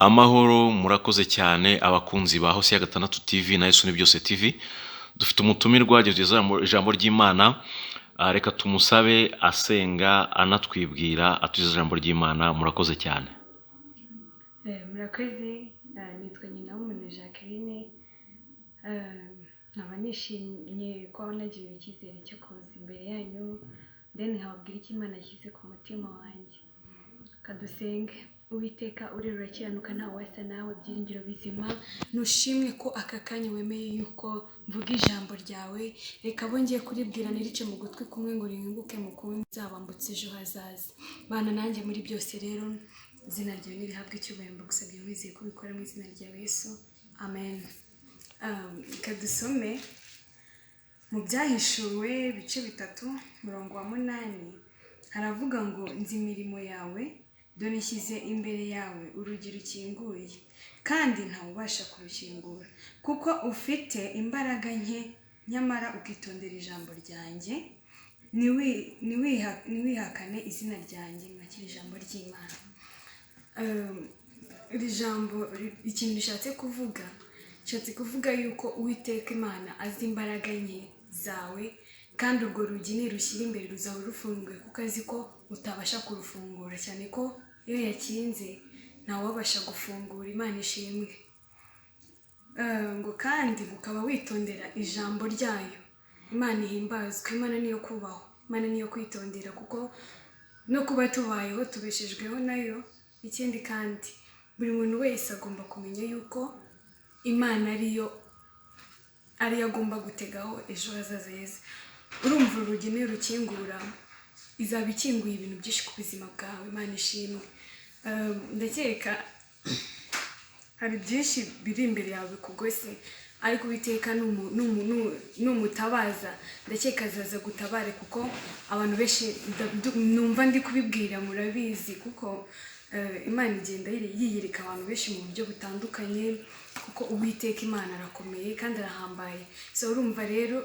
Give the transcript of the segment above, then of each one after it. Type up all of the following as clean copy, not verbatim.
Amahoro murakoze cyane abakunzi ba Hosiya Gatandatu TV na Yesu ni byose TV. Dufite umutumirwa ageza ijambo ry'Imana. Reka tumusabe asenga anatwibwira atuze ijambo ry'Imana. Murakoze cyane. Murakoze, nitwa Nyinawumuntu Jacqueline. Nkaba nishimye ko nagize icyizere cyo kuza imbere yanyu, nkababwira icyo Imana yashyize ku mutima wanjye. Kadusenge. Uwiteka urera urakiranuka, ntawe wasa nawe, byiringiro bizima, nushimwe ko aka kanya wemeye yuko mvuga ijambo ryawe. Reka bongeye kuribwira nirice mu gutwi kumwe ngo rihinguke mu kundi, nzabambutse ejo hazaza. Bana nanjye muri byose rero, izina ryawe nirihabwe icyubahiro, mbagusabye wizeye ko ubikora mu izina rya Yesu, amen. Kadusome mu Byahishuwe ibice 3 umurongo wa 8, haravuga ngo nzi imirimo yawe, dore nshyize imbere yawe urugi rukinguye, kandi ntawubasha kurukingura, kuko ufite imbaraga nke, nyamara ukitondera ijambo ryanjye, ntiwihakane izina ryanjye. Mwakira ijambo ry'Imana. Iri jambo ikintu rishatse kuvuga yuko Uwiteka Imana azi imbaraga nke zawe, kandi urwo rugi nirushyira imbere ruzaba rufunguye, kuko azi ko utabasha kurufungura, cyane ko iyo yakinze ntawabasha gufungura. Imana ishimwe. Ngo kandi ukaba witondera ijambo ryayo. Imana ihimbazwe. Imana niyo kubahwa, Imana niyo kwitondera, kuko no kuba tubayeho tubeshejweho nayo. Ikindi kandi buri muntu wese agomba kumenya yuko Imana ariyo agomba gutegaho ejo hazaza heza. Urumva urugi nirukingura, izaba ikinguye ibintu byinshi ku buzima bwawe. Imana ishimwe. Ndakeka hari byinshi biri imbere yawe kugose, ariko Uwiteka numutabaza, ndakeka azaza gutabare, kuko abantu benshi numva ndi kubibwira murabizi, kuko Imana igenda yiyereka abantu benshi mu buryo butandukanye, kuko Uwiteka Imana arakomeye kandi arahambaye. So urumva rero,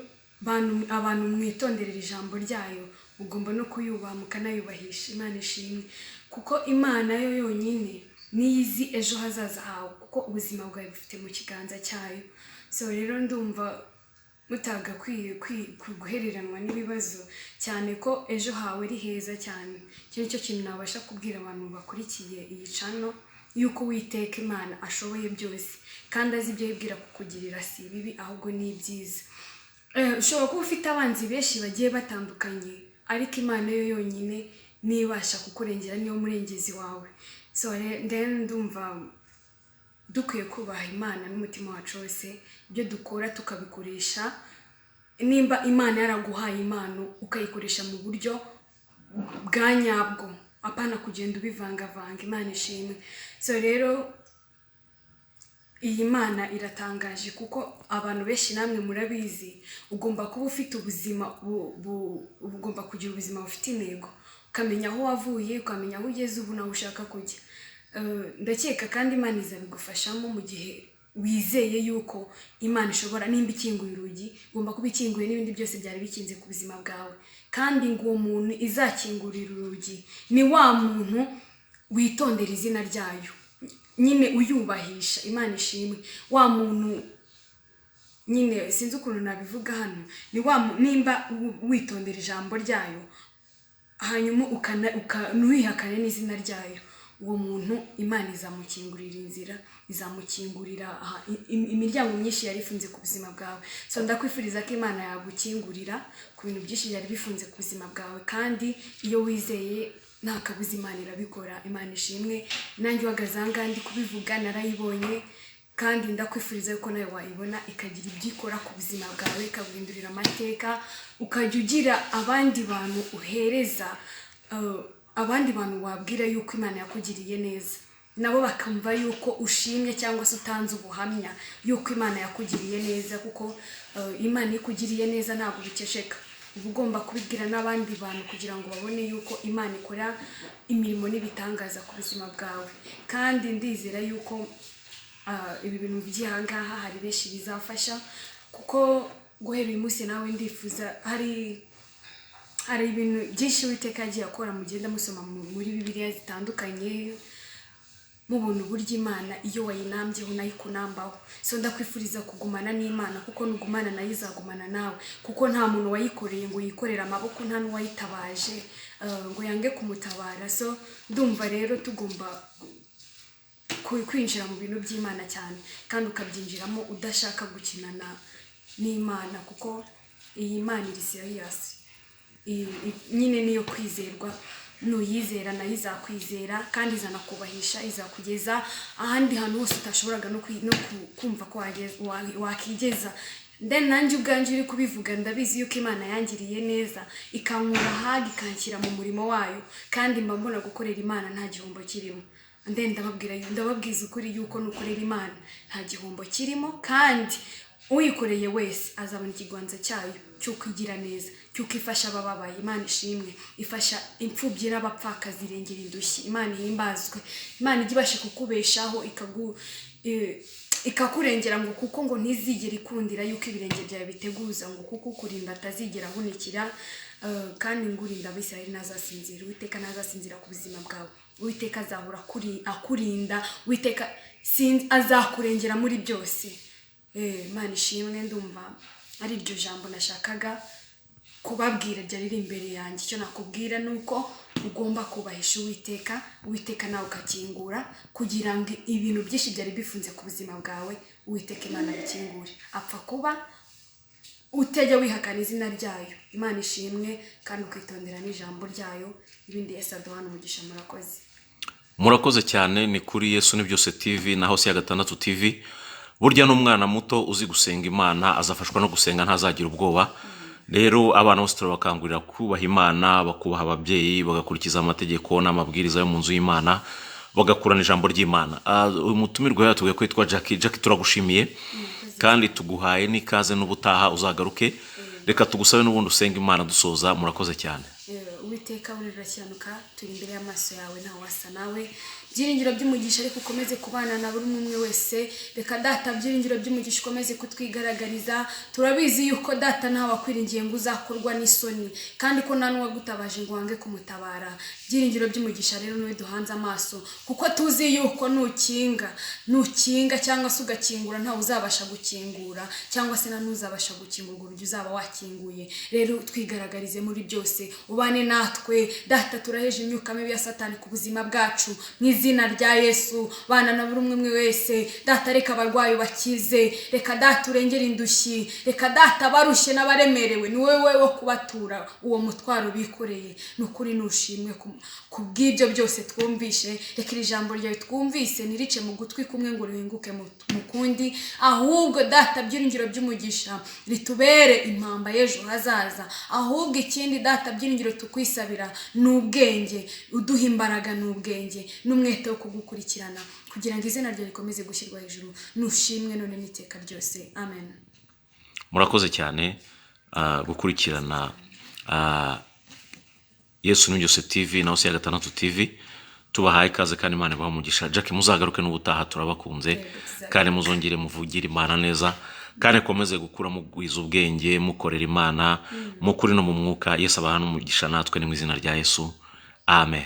abantu mwitonderera ijambo ryayo, ugomba no kuyubaha mukanayubahisha. Imana ishimwe, kuko Imana yo yonyine niyo izi ejo hazaza hawe, kuko ubuzima bwawe bufite mu kiganza cyayo. So rero ndumva mutagakwiye guhereranwa n'ibibazo, cyane ko ejo hawe ari heza cyane. Icyo nicyo kintu nabasha kubwira abantu bakurikiye iyi channel, yuko Uwiteka Imana ashoboye byose, kandi azi ibyo yibwira kukugirira si bibi, ahubwo ni ibyiza. Ushobora kuba ufite abanzi benshi bagiye batandukanye, ariko Imana yo yonyine nibasha kukurengera, niyo murengezi wawe. So ndumva dukwiye kubaha Imana n'umutima wacu wose, ibyo dukora tukabikoresha. Nimba Imana yaraguhaye impano, ukayikoresha mu buryo bwa nyabwo, apana kugenda ubivangavanga. Imana ishimwe. So rero iyi Mana iratangaje, kuko abantu benshi namwe murabizi, ugomba kuba ufite ubuzima, ugomba kugira ubuzima bufite intego, ukamenya aho wavuye, ukamenya aho ugeze ubu naho ushaka kujya. Ndakeka kandi Imana izabigufashamo mu gihe wizeye yuko Imana ishobora. Nimba ikinguye urugi, ugomba kuba ikinguye n'ibindi byose byari bikinze ku buzima bwawe, kandi ngo uwo muntu izakingurira urugi ni wa muntu witondera izina ryayo, nyine uyubahisha. Imana ishimwe. Wa muntu nyine sinzi ukuntu nabivuga hano, ni nimba witondera ijambo ryayo, hanyuma ntuhihakane n'izina ryayo, uwo muntu Imana izamukingurira inzira, izamukingurira imiryango myinshi yari ifunze ku buzima bwawe. So ndakwifuriza ko Imana yagukingurira ku bintu byinshi byari bifunze ku buzima bwawe, kandi iyo wizeye nta kabuza Imana irabikora. Imana ishimwe. Nanjye uhagaze aha ngaha ndi kubivuga, narayibonye, kandi ndakwifuriza yuko nawe wayibona ikagira ibyo ikora ku buzima bwawe, ikaguhindurira amateka, ukajya ugira abandi bantu uhereza, abandi bantu wabwira yuko Imana yakugiriye neza, nabo bakamva yuko ushimye cyangwa se utanze ubuhamya yuko Imana yakugiriye neza, kuko Imana ikugiriye neza ntabwo bikesheka. Uba ugomba kubibwira n'abandi bantu kugira ngo babone yuko Imana ikora imirimo n'ibitangaza ku buzima bwawe. Kandi ndizera yuko ibi bintu by'aha ngaha hari benshi bizafasha, kuko guhera uyu munsi nawe ndifuza, hari ibintu byinshi Uwiteka yagiye akora, mugenda musoma muri Bibiliya zitandukanye, mubona uburyo Imana iyo wayinambyeho nayo ikunambaho. So ndakwifuriza kugumana n'Imana, kuko nugumana nayo izagumana nawe, kuko nta muntu wayikoreye ngo yikorere amaboko, nta n'uwayitabaje ngo yange kumutabara. So ndumva rero tugomba kwinjira mu bintu by'Imana cyane, kandi ukabyinjiramo udashaka gukinana n'Imana, kuko iyi Imana iri serious, nyine niyo kwizerwa. Nuyizera nayo izakwizera kandi izanakubahisha, izakugeza ahandi hantu hose utashoboraga no kumva ko wakigeza. Then nanjye ubwanjye uri kubivuga ndabizi yuko Imana yangiriye neza, ikankura haga ikanshyira mu murimo wayo, kandi mba mbona gukorera Imana nta gihombo kirimo. Then ndababwiza ukuri yuko nukorera Imana nta gihombo kirimo, kandi uyikoreye wese azabona ikiganza cyayo cyuko igira neza, cyuko ifasha abababaye. Imana ishimwe, ifasha imfubyi n'abapfakazi, irengera indushyi. Imana ihimbazwe. Imana igibashe kukubeshaho ikakurengera, ngo kuko ngo ntizigera ikundira yuko ibirenge byawe biteguza, ngo kuko kurinda atazigera ahunikira, kandi ngurinda Abisirayeli ntazasinzira. Uwiteka ntazasinzira ku buzima bwawe. Uwiteka azahora akurinda. Uwiteka azakurengera muri byose. Imana ishimwe. Ndumva ari iryo jambo nashakaga kubabwira ryari imbere yanjye. Icyo nakubwira nuko ugomba kubahisha Uwiteka, Uwiteka nawe ukakingura, kugira ngo ibintu byinshi byari bifunze ku buzima bwawe Uwiteka Imana bikingure. Apfa kuba utajya wihakana izina ryayo. Imana ishimwe, kandi ukitondera n'ijambo ryayo. Ibindi Yesu aduhana umugisha. Murakoze cyane. Ni kuri Yesu ni byose TV na Hose ya Gatandatu TV. Burya n'umwana muto uzi gusenga Imana azafashwa no gusenga, ntazagira ubwoba. Rero abana bose turabakangurira kubaha Imana, bakubaha ababyeyi, bagakurikiza amategeko n'amabwiriza yo mu nzu y'Imana, bagakurana ijambo ry'Imana. Umutumirwa yatuye kwitwa Jackie. turagushimiye kandi tuguhaye n'ikaze n'ubutaha uzagaruke. Reka tugusabe n'ubundi usenga Imana dusoza. Murakoze cyane. Uwiteka urirakiranka, turi imbere y'amaso yawe, nta wasa nawe. Byiringiro by'umugisha ariko ukomeze kubana na buri umwe wese. Reka Data, byiringiro by'umugisha ukomeze kutwigaragariza. Turabizi yuko Data ntawe akwiringiye ngo uzakorwa n'isoni, kandi ko nta n'uwagutabaje ngo wange kumutabara. Byiringiro by'umugisha rero niwe duhanze amaso, kuko tuzi yuko nukinga cyangwa se ugakingura ntawe uzabasha gukingura, cyangwa se na n'uzabasha gukingura urugi uzaba wakinguye. Rero twigaragarize muri byose, ubane natwe Data. Turaheje imyuka mibi ya Satani ku buzima bwacu mu izina rya Yesu. Bana na buri umwe wese Data, reka abarwayi bakize. Reka Data urengera indushyi. Reka Data barushye n'abaremerewe, ni wowe wo kubatura uwo mutwaro bikoreye. Nukuri nushimwe kubw'ibyo byose twumvishe. Reka iri jambo ryawe twumvise nirice mu gutwi kumwe ngo rihinguke mu kundi, ahubwo Data, byiringiro by'umugisha ritubere impamba y'ejo hazaza. Ahubwo ikindi Data, byiringiro tukwisabira n'ubwenge, uduha imbaraga n'ubwenge n'umwete wo kugukurikirana, kugira ngo izina ryawe rikomeze gushyirwa hejuru. Nushimwe none n'iteka ryose. Amen. Murakoze cyane gukurikirana Yesu ni byose TV na Hose ya Gatandatu TV. Tubahaye ikaze kandi Imana ibahe umugisha. Jackie, muzagaruke n'ubutaha, turabakunze, kandi muzongere muvugire Imana neza, kandi komeze gukura mugwiza ubwenge, mukorera Imana mukuri no mu mwuka. Yesu abahana umugisha natwe ni mu izina rya Yesu. Amen.